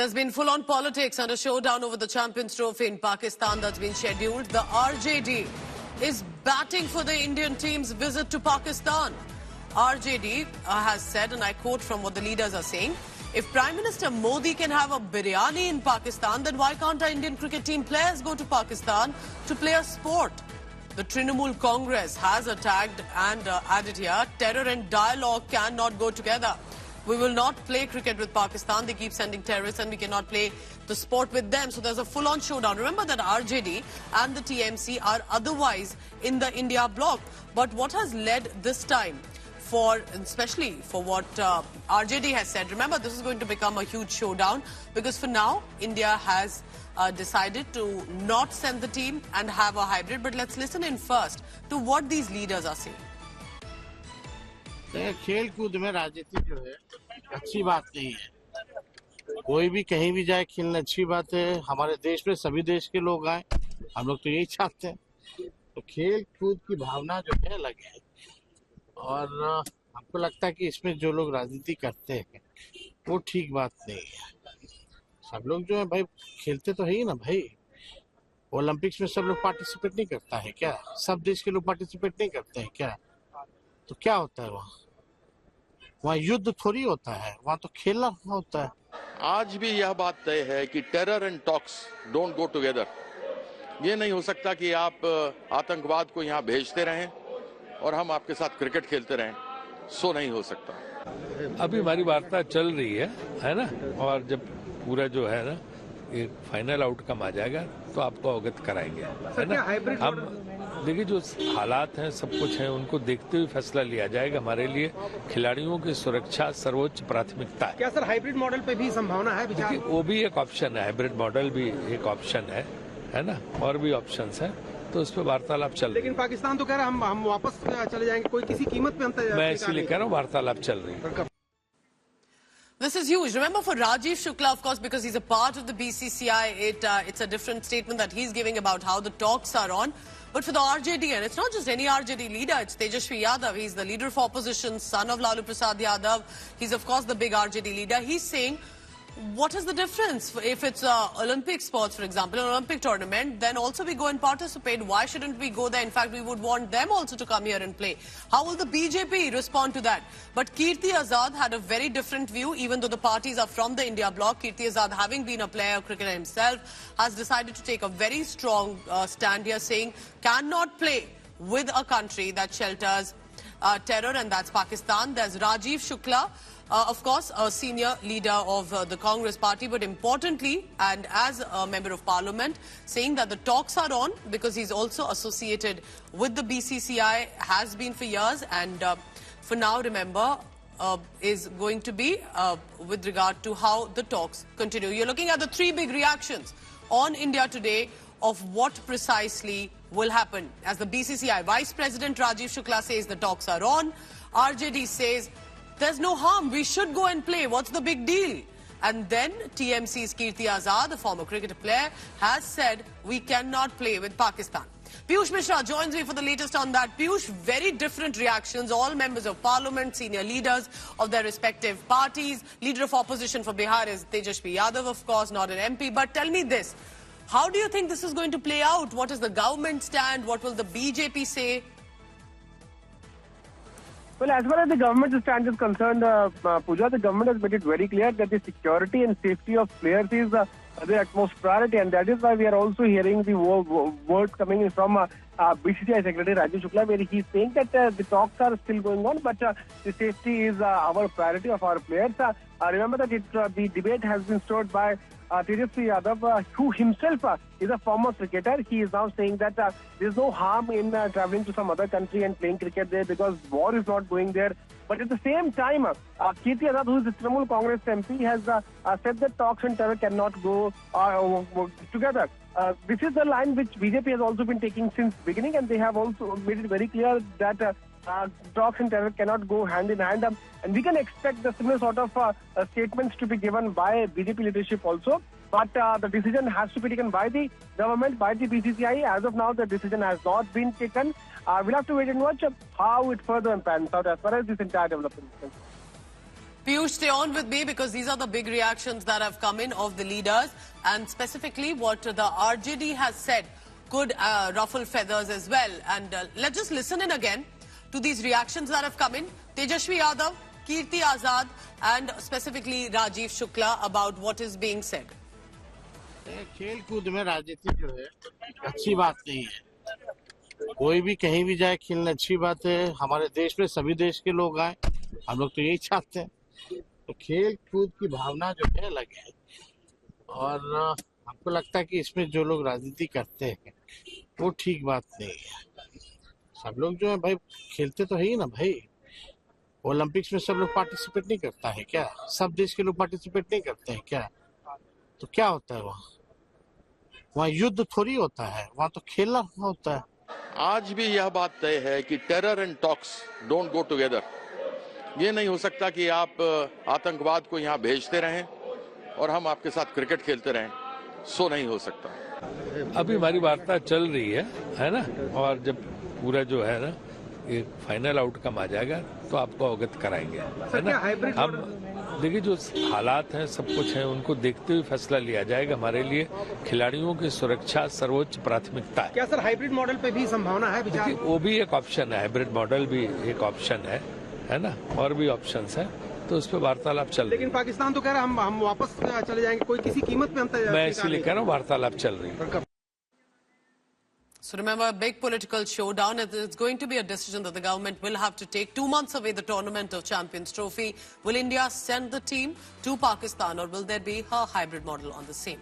There's been full-on politics and a showdown over the Champions Trophy in Pakistan that's been scheduled. The RJD is batting for the Indian team's visit to Pakistan. RJD has said, and I quote from what the leaders are saying, if Prime Minister Modi can have a biryani in Pakistan, then why can't our Indian cricket team players go to Pakistan to play a sport? The Trinamool Congress has attacked and added here, terror and dialogue cannot go together. We will not play cricket with Pakistan. They keep sending terrorists and we cannot play the sport with them. So there's a full-on showdown. Remember that RJD and the TMC are otherwise in the India bloc. But what has led this time especially for what RJD has said, remember this is going to become a huge showdown because for now India has decided to not send the team and have a hybrid. But let's listen in first to what these leaders are saying. खेल कूद में राजनीति जो है अच्छी बात नहीं है। कोई भी कहीं भी जाए खेलना अच्छी बात है। हमारे देश में सभी देश के लोग आए, हम लोग तो यही चाहते हैं। तो खेल कूद की भावना जो है अलग है और हमको लगता है कि इसमें जो लोग राजनीति करते हैं वो ठीक बात नहीं है। सब लोग जो है भाई खेलते तो है ही ना भाई। ओलंपिक्स में सब लोग पार्टिसिपेट नहीं करता है क्या? सब देश के लोग पार्टिसिपेट नहीं करते हैं क्या? तो क्या होता है वहाँ युद्ध थोड़ी होता है, वहाँ तो खेलना होता है। आज भी यह बात तय है कि terror and talks don't go together. ये नहीं हो सकता कि आप आतंकवाद को यहाँ भेजते रहें और हम आपके साथ क्रिकेट खेलते रहें। सो नहीं हो सकता। अभी हमारी वार्ता चल रही है ना? और जब पूरा जो है ना एक फाइनल आउटकम आ जाएगा तो आपको अवगत कराएंगे, है ना? हम देखिए जो हालात हैं सब कुछ है उनको देखते हुए फैसला लिया जाएगा। हमारे लिए खिलाड़ियों की सुरक्षा सर्वोच्च प्राथमिकता है। क्या सर हाइब्रिड मॉडल पे भी संभावना है विचार? वो भी एक ऑप्शन है, हाइब्रिड मॉडल भी एक ऑप्शन है ना? और भी ऑप्शंस हैं तो उस पर वार्तालाप चल रही है। लेकिन पाकिस्तान तो कह रहा है हम वापस चले जाएंगे, कोई किसी कीमत पे मैं इसीलिए कह रहा हूँ वार्तालाप चल रही है। This is huge. Remember for Rajiv Shukla, of course, because he's a part of the BCCI, it's a different statement that he's giving about how the talks are on. But for the RJD, and it's not just any RJD leader, it's Tejashwi Yadav. He's the leader of opposition, son of Lalu Prasad Yadav. He's, of course, the big RJD leader. He's saying, what is the difference? If it's Olympic sports, for example, an Olympic tournament, then also we go and participate. Why shouldn't we go there? In fact, we would want them also to come here and play. How will the BJP respond to that? But Kirti Azad had a very different view, even though the parties are from the India bloc. Kirti Azad, having been a player, cricketer himself, has decided to take a very strong stand here, saying cannot play with a country that shelters terror, and that's Pakistan. There's Rajiv Shukla, of course, a senior leader of the Congress party, but importantly, and as a member of parliament, saying that the talks are on because he's also associated with the BCCI, has been for years, and for now, remember, is going to be with regard to how the talks continue. You're looking at the three big reactions on India today of what precisely will happen. As the BCCI Vice President Rajiv Shukla says the talks are on, RJD says there's no harm, we should go and play, what's the big deal? And then TMC's Kirti Azad, a former cricketer player, has said we cannot play with Pakistan. Piyush Mishra joins me for the latest on that. Piyush, very different reactions, all members of parliament, senior leaders of their respective parties. Leader of opposition for Bihar is Tejashwi Yadav, of course, not an MP. But tell me this, how do you think this is going to play out? What is the government stand? What will the BJP say? Well, as far as the government stand is concerned, Pooja, the government has made it very clear that the security and safety of players is their utmost priority, and that is why we are also hearing the words coming in from BCCI Secretary Rajiv Shukla, where he is saying that the talks are still going on, but the safety is our priority of our players. Remember that the debate has been stirred by Tejashwi Yadav, who himself is a former cricketer. He is now saying that there is no harm in travelling to some other country and playing cricket there because war is not going there. But at the same time, Kirti Azad, who is the Trinamool Congress MP, has said that talks and terror cannot go together. This is the line which BJP has also been taking since beginning, and they have also made it very clear that talks and terror cannot go hand in hand. And we can expect the similar sort of statements to be given by BJP leadership also. But the decision has to be taken by the government, by the BCCI. As of now, the decision has not been taken. We'll have to wait and watch how it further pans out as far as this entire development is concerned. Piyush, stay on with me because these are the big reactions that have come in of the leaders, and specifically what the RJD has said could ruffle feathers as well. And let's just listen in again to these reactions that have come in. Tejashwi Yadav, Kirti Azad, and specifically Rajiv Shukla about what is being said. खेल कूद में राजनीति जो है अच्छी बात नहीं है। कोई भी कहीं भी जाए खेलने अच्छी बात है। हमारे देश में सभी देश के लोग आए, हम लोग तो यही चाहते हैं। तो खेल कूद की भावना जो है अलग है, और हमको लगता है कि इसमें जो लोग राजनीति करते हैं वो ठीक बात नहीं है। सब लोग जो है भाई खेलते तो है ही ना भाई। ओलंपिक्स में सब लोग पार्टिसिपेट नहीं करता है क्या? सब देश के लोग पार्टिसिपेट नहीं करते हैं क्या? तो क्या होता है वहाँ युद्ध थोड़ी होता है, वहाँ तो खेलना होता है। आज भी यह बात तय है कि terror and talks don't go together. ये नहीं हो सकता कि आप आतंकवाद को यहाँ भेजते रहें और हम आपके साथ क्रिकेट खेलते रहें। सो नहीं हो सकता। अभी हमारी वार्ता चल रही है ना, और जब पूरा जो है ना एक फाइनल आउटकम आ जाएगा तो आपको अवगत कराएंगे, है ना। हम देखिए जो हालात हैं सब कुछ है, उनको देखते हुए फैसला लिया जाएगा। हमारे लिए खिलाड़ियों की सुरक्षा सर्वोच्च प्राथमिकता है। क्या सर हाइब्रिड मॉडल पे भी संभावना है विचार? वो भी एक ऑप्शन है, हाइब्रिड मॉडल भी एक ऑप्शन है ना, और भी ऑप्शंस है, तो उस पर वार्तालाप चल रही है। लेकिन पाकिस्तान तो कह रहा है हम वापस चले जाएंगे, कोई किसी कीमत पे हम मैं इसीलिए कह रहा हूँ वार्तालाप चल रही है। So remember, a big political showdown. It's going to be a decision that the government will have to take 2 months away the Tournament of Champions trophy. Will India send the team to Pakistan, or will there be a hybrid model on the same?